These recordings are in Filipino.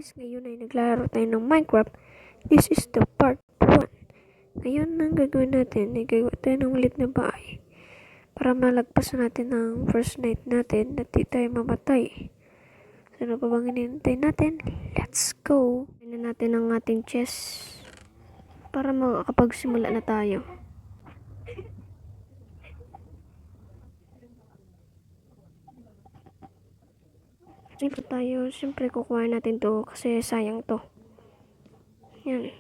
guys, ngayon ay naglalaro tayo ng Minecraft. This is the part 1. Ngayon ang gagawin natin ay gagawa tayo ng ulit na bahay para malagpasan natin ang first night natin at di tayo mamatay. So ano pa bang hinihintay natin? Let's go! Tignan natin ang ating chest para makakapagsimula na tayo. Siyempre kukuha natin to kasi sayang to. Yan.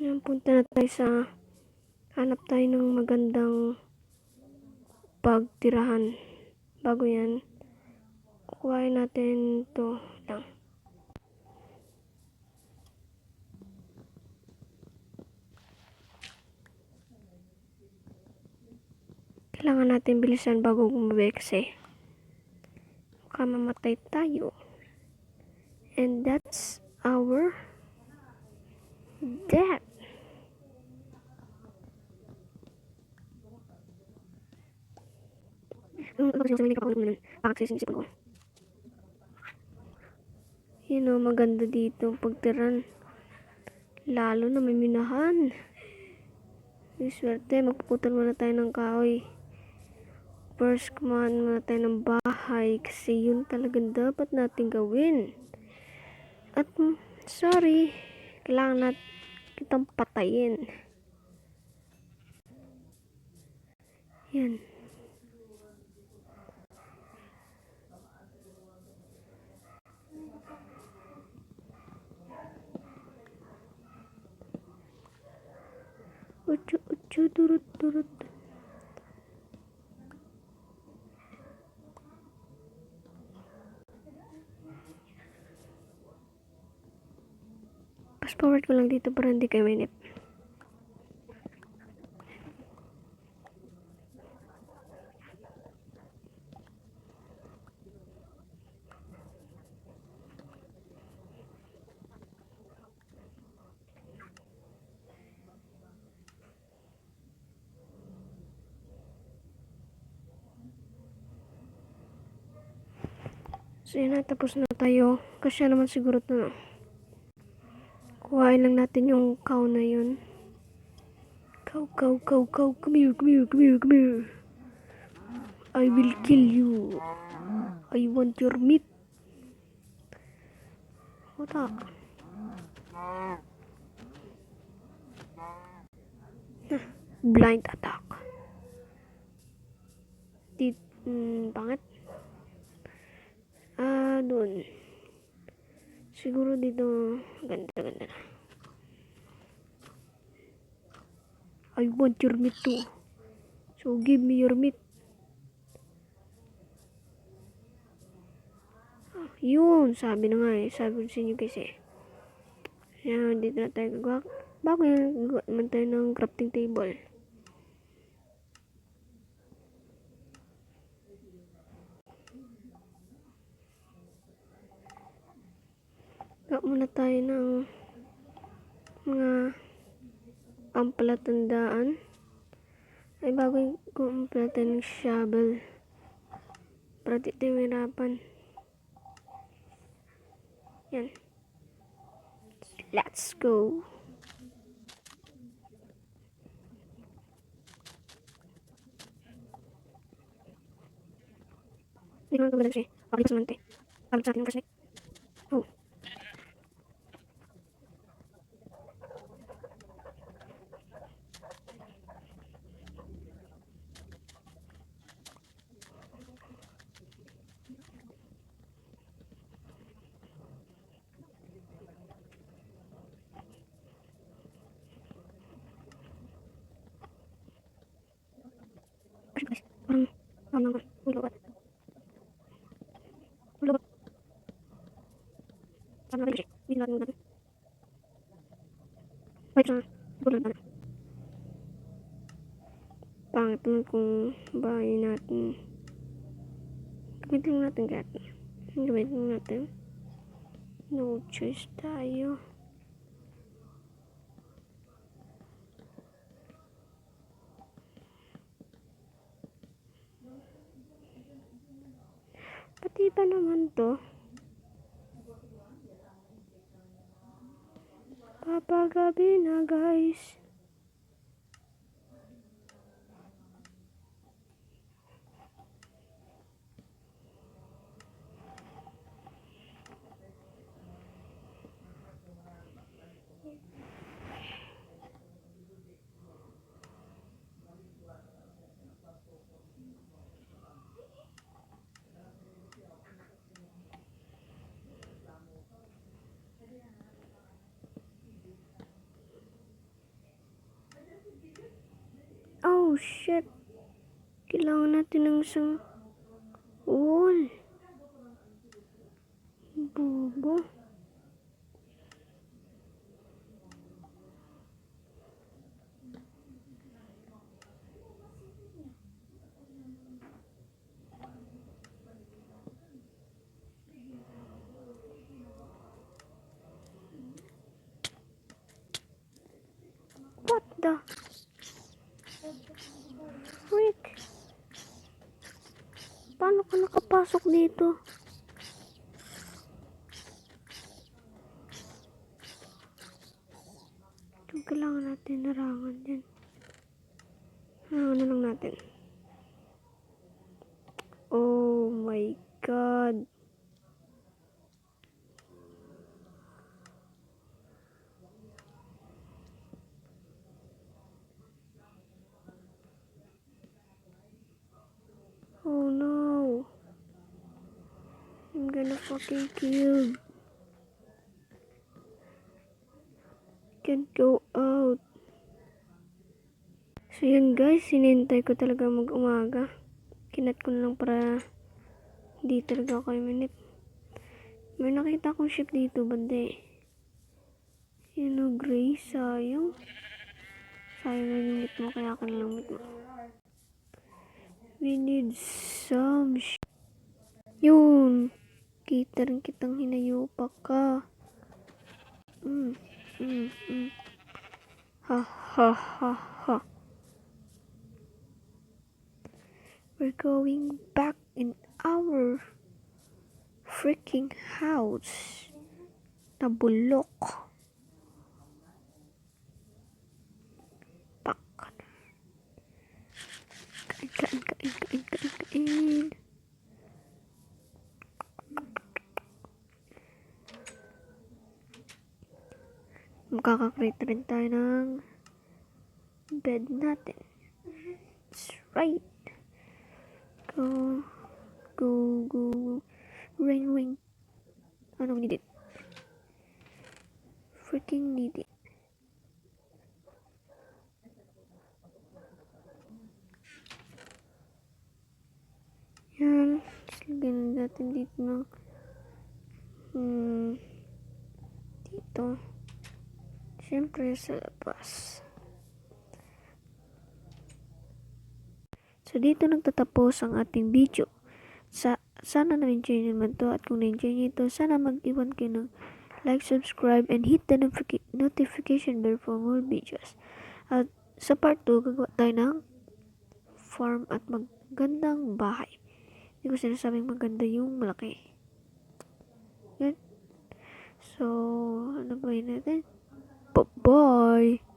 Yan, punta na tayo sa hanap tayo ng magandang pagtirahan. Bago yan, kukuhain natin to lang. Kailangan natin bilisan bago gumabi kasi baka mamatay tayo. And that's our death. Yun o, maganda dito pagtiran. Lalo na may minahan. Swerte, magpuputol muna tayo ng kahoy. First, kumain muna tayo ng bahay kasi yun talagang dapat natin gawin. At sorry, kailangan natin kitang patayin. Yan. Ucu turut. Fast forward ko lang dito para hindi kayo mainip. So yun na, tapos na tayo. Kasi naman siguro ito na. Kuhain lang natin yung cow na yun. Cow. Come here. I will kill you. I want your meat. Wala. Blind attack. Pangit. Doon. Siguro dito, ganda na. I want your meat too. So give me your meat. Yun, sabi na nga sabi ko sa inyo guys Yan, dito na tayo gagawa. Bago yan, gagawa naman tayo ng crafting table. Gagawa muna tayo ng mga pampalatandaan. Ay, bago gagawa tayo ng shovel. Para di tayo mahirapan. Yan. Let's go. Hindi naman kagalaw siya. Pakalipas naman tayo. Pakalipas natin yung first night. Oh. Parang ulobat. Sama lagi siya. Hindi natin natin. Wait lang. Bulan na. Pangit naman kung bahay natin. Gamitin natin natin. Gamitin natin. No choice tayo. Pati ba naman to? Papagabi na guys. Oh shit. Kailangan natin ng isang wall. Bobo. What the freak? Paano ka nakapasok dito? Ito kailangan natin narangan dyan. Ano lang natin. Oh my god. Oh no. I'm gonna fucking kill. Can't go out. So yun guys, sinintay ko talaga mag-umaga. Kinat ko na lang para hindi talaga ako minute. May nakita akong ship dito, bande. Yun o, gray, sayang. Sayang na yung meat mo, kaya ako nalang meat mo. We need some ship. Yun. Kita rin kitang hinayupa ka. Ha ha ha ha. We're going back in our freaking house. Nabulok. Pak. Kain. Makaka-create rin tayo ng bed natin. That's right. Go. Ring. Ano need it? Freaking need it. Yan. Lagyan natin dito ng dito. Siyempre sa labas. So dito nagtatapos ang ating video. Sana na-enjoy nyo naman to, at kung na-enjoy nyo ito, sana mag-iwan kayo ng like, subscribe, and hit the notification bell for more videos. At sa part 2, gagawa tayo ng farm at magandang bahay. Hindi ko sinasabing maganda yung malaki. Yan. So, ano ba yun natin? Bye-bye!